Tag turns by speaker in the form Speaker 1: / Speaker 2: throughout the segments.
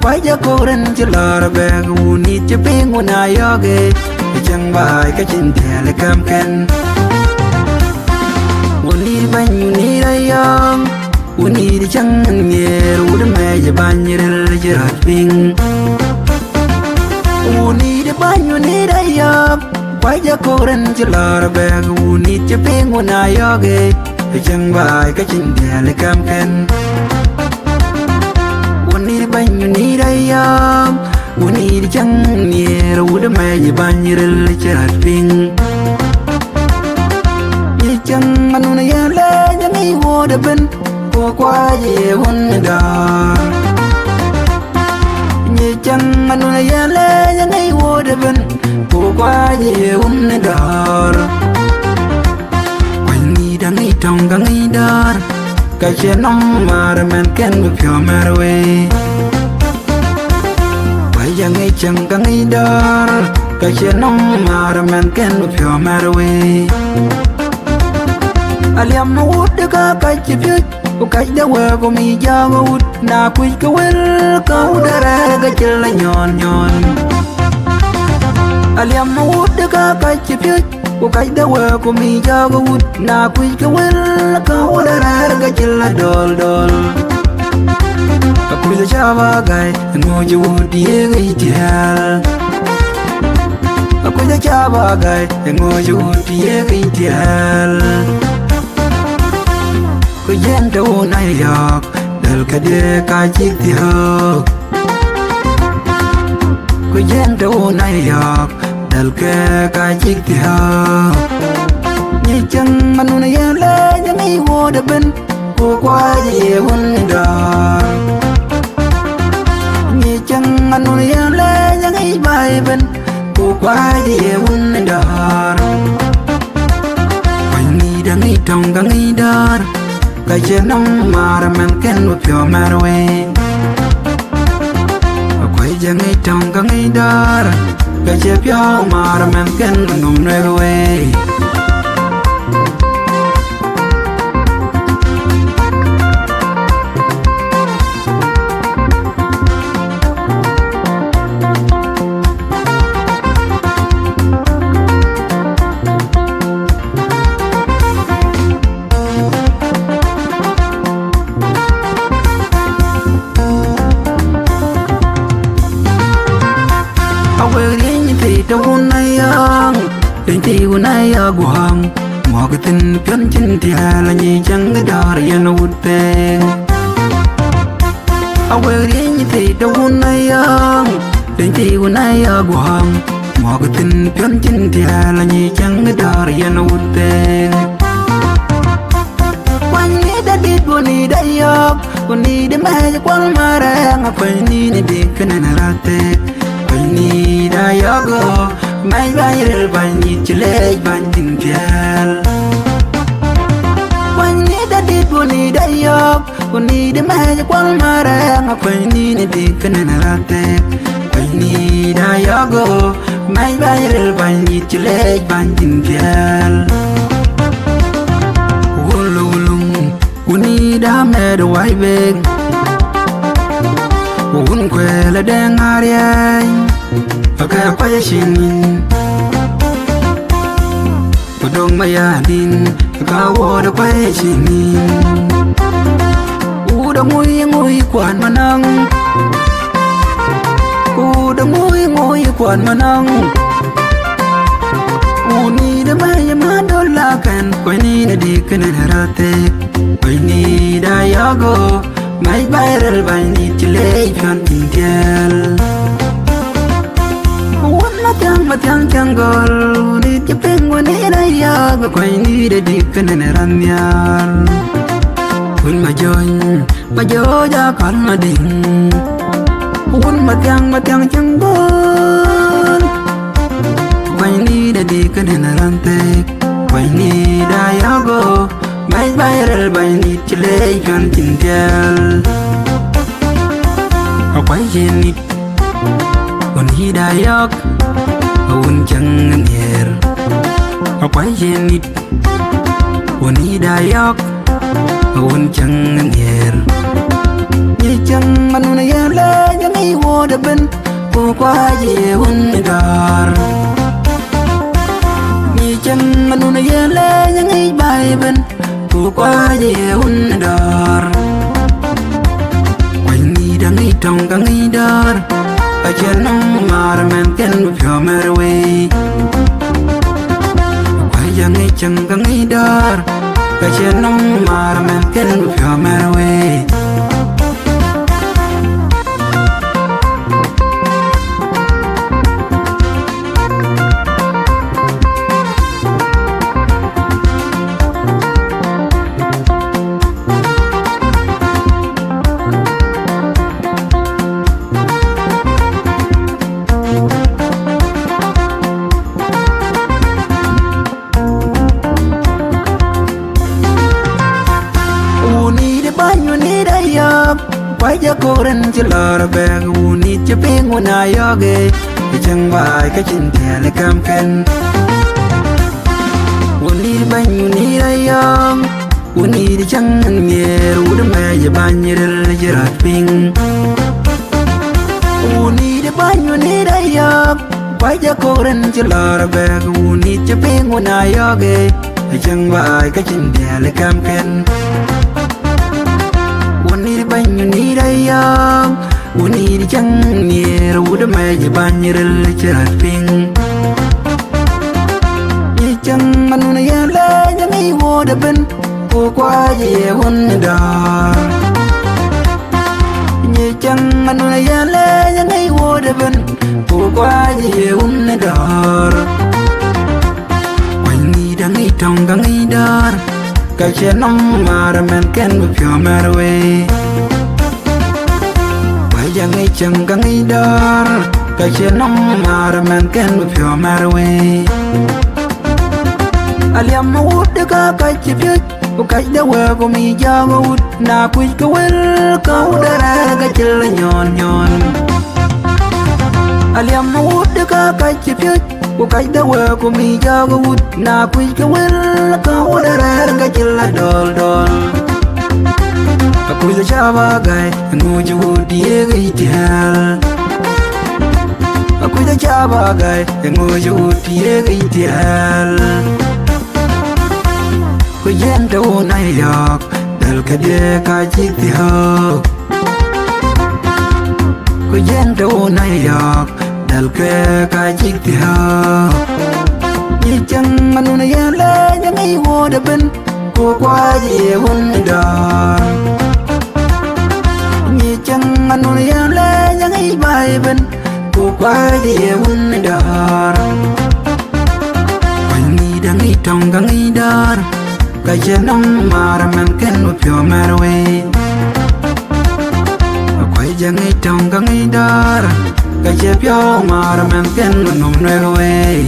Speaker 1: quay cho cô đến chỉ lờ bè uni chỉ biết muốn ai yoge chẳng bài cái chuyện thề lại cam ken uni bánh uni đây yong uni đi chẳng nghe ru đam mê giờ ban như đây giờ rạch ping uni đi bánh uni đây yong quay cho cô đến chỉ lờ bè uni chỉ biết muốn ai yoge chẳng bài cái chuyện thề lại cam ken uni bánh uni đây yong uni đi chẳng nghe ru đam mê giờ ban như đây giờ rạch ping như chẳng anh nói ya lẽ những ngày vô đẹp bên cô qua về hôn đò như chẳng anh nói ya lẽ những ngày vô đẹp bên cô qua về hôn đò quanh đi đang ngày trong các ngày đó cái chuyện nóng mà mình kén bị phiêu mà rồi bây giờ ngày chẳng các ngày đó cái chuyện nóng mà mình kén bị phiêu mà rồi aliam no wood de ka ka chipit o ka de we go mi ja wood na kuj ka wel ka udara ga chilla nyon nyon aliam no wood de ka ka chipit o ka de we go mi ja wood na kuj ka wel ka udara ga chilla dol dol ka kuj da chava gai ngo ju die ga itial ka kuj da chava gai ngo ju die ga itial cô dân đâu này giọt đợt cái đê cái chiếc thì hơ cô dân đâu này giọt đợt cái chiếc thì hơ như chân anh nói ya lẽ những ngày vô đẹp bên cô qua về hôn đò như chân anh nói ya lẽ những ngày bay bên cô qua về hôn đò quanh đi đang đi trong các ngày đó cái chuyện nóng mà mình kén một phiêu mà rồi quay ra ngay trong các ngày đó cái chuyện phiêu mà mình kén ngom rồi đâu nay ang đến thì nay quang mò cái tin phiến trên thì là gì chẳng cái đó là nó út bèn ao về đến thì đâu nay ang đến thì nay quang mò cái tin phiến trên thì là gì chẳng cái đó là nó út bèn quanh nghĩ đã đi buồn đi đây yok buồn đi để mẹ cho quăng mà đang phải đi để đi cái này là tệ ni da yogo mai bayr bani chile banding pial wani da dit boni da yok boni de ma ja kwal mara ngapani ni de kana rate wani da yogo mai bayr bani chile banding pial wolulung wani da me do wai beng un quella den ariaaka quaya shinin podong mayadin ka wo da quaya shinin u da ngui kwan manang u da ngui kwan manang u ni da maya ma dola kan ko ni da dikana harate ko ni da yago mai viral bani chile phan tintel matang janggol di jepeng wani raya quay ni de di kanan ramyal kun majo ja kan mading kun matang janggol quay ni de di kanan rante quay ni daya go mai viral bani chile phan tintel quay jenit kun hidayak un chẳng nher quay jenit un hidayak un chẳng nher Nhị chẳng anh nuôi ya lê những ấy vô đập bên cô qua về hôn đar. Nhị chẳng anh nuôi ya lê những ấy bài bên cô qua về hôn đar. Quanh đi đang đi trong các ấy đar. I can't know my man can be your merry way. Why young each and gang either? I can't know my man can be your merry way. Why you couldn't you love a bag who need your ping when I yogi? The young by catching telecom can. Who need a bang, you need a young. Who need a young and near would a man you ban your ping. Who need a bang, you need a young. Why you couldn't you love a bag who need your ping when I yogi? The young by catching telecom can. Need bang you need a young. Who need a young near would a major ban your little thing. Ye young man on a yellow, young he would have been. Oh, quiet, one dar. Ye young man on a yellow, young he would have been. Oh, quiet, one dar. When need a meet on gang dar. Cái chuyện nông mà ra men ken với phiêu mẹ way. Bây giờ ngay chẳng có ngay đó. Cái chuyện nông mà ra men ken với phiêu mẹ way. Aliam hút được cái chip yết. Cô cách đã qua của mi giao hút. Na quý cái will câu đã ra cái chân là nhon nhon. Aliam hút được cái chip yết. Cô cách đã qua của mi giao hút. Na quý cái will câu đã ra cái chân là đol đol. Aku bisa cabagai nguju dia gitial. Aku bisa cabagai nguju dia gitial. Ku yen tau nai yak dal kade ka jitiho. Ku yen tau nai yak dal kade ka jitiho. Ni chang anu na yala yang ai wo da ben ku kwa ji hun da. Ni chang anu na yala yang ai bai ben ku kwa ji hun da. Quanh ni đang đi trong gang ai dar. Cái chuyện nông mà ra men ken với phiêu mẹ way. Quay ra ngay trong các ngay dar. Cái chuyện phiêu mà ra men ken với nông nơi way.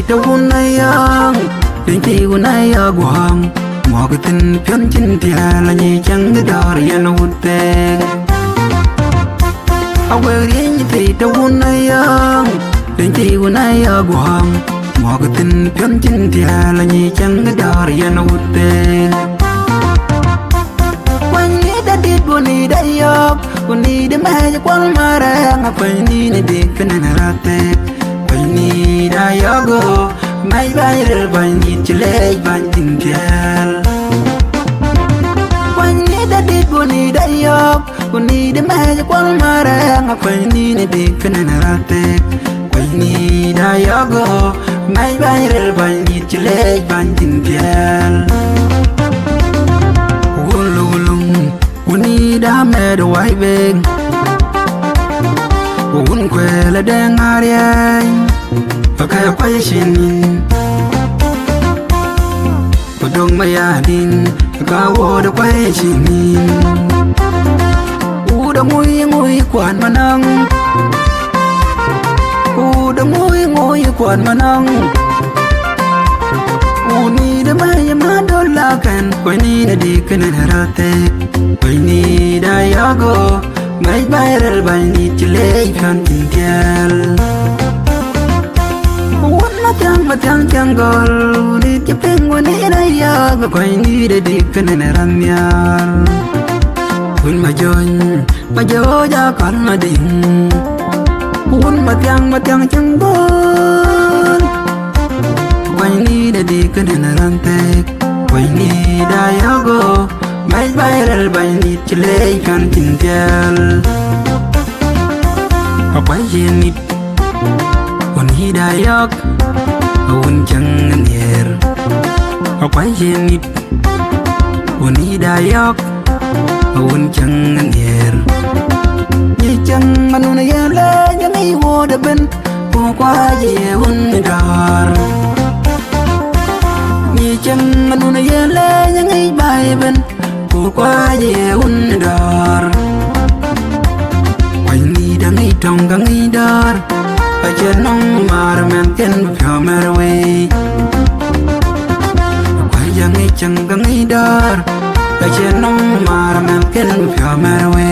Speaker 1: Đâu nay ang đến khi nay quang mò cái tin phiến trên tia là nhị chẳng cái đò để nó hút bèn. Ông về đến thì đâu nay ang đến khi nay quang mò cái tin phiến trên tia là nhị chẳng cái đò để nó hút bèn. Quanh nghĩ đã đi buồn đi đây yok buồn đi để mẹ cho quăng mà ra ngập quanh đi này đi cái này là tết. Ni da yogo mai bai rel ban ni chile ban tin pial. Quanh ni da dit boni da yok boni de mai ja kwal mara nga quanh ni ne de kana rate. Quanh ni da yogo mai bai rel ban ni chile ban tin pial. Ululung boni da me do wai beng. Un quella dengaria pakai apa sini podong mayadin kawo da pai sini udah ngui ngui kuan manang u đam ngồi ngồi quần mà nong u ni đam ai mà đôi la can quay ni đã đi cái này ra tê quay ni đã yago mấy bài rel bài ni chile phan tin tiel mà tiếng chẳng gol đi chụp hình quên đi đây ya quay ni đã đi cái này ram ya quên mà jo ja con mà đỉnh quên mà tiếng chẳng gol quay ni đã đi cái này ram tê quay ni đã yago mấy bài rel bài ni chile phan tin tiel quay ni quên ni đã yak Awun jangan yer Akwai jenit Wani dayak Awun jangan yer Ni jang manuna yala Yang iwo da ben Pukwa ye wun dar Ni jang manuna yala Yang ibai ben Pukwa ye wun dar Kwai ni dang itong gang idar Aja nong mar men ken phao mer we quay yang ei chang gang ei dar aja nong mar men ken phao mer we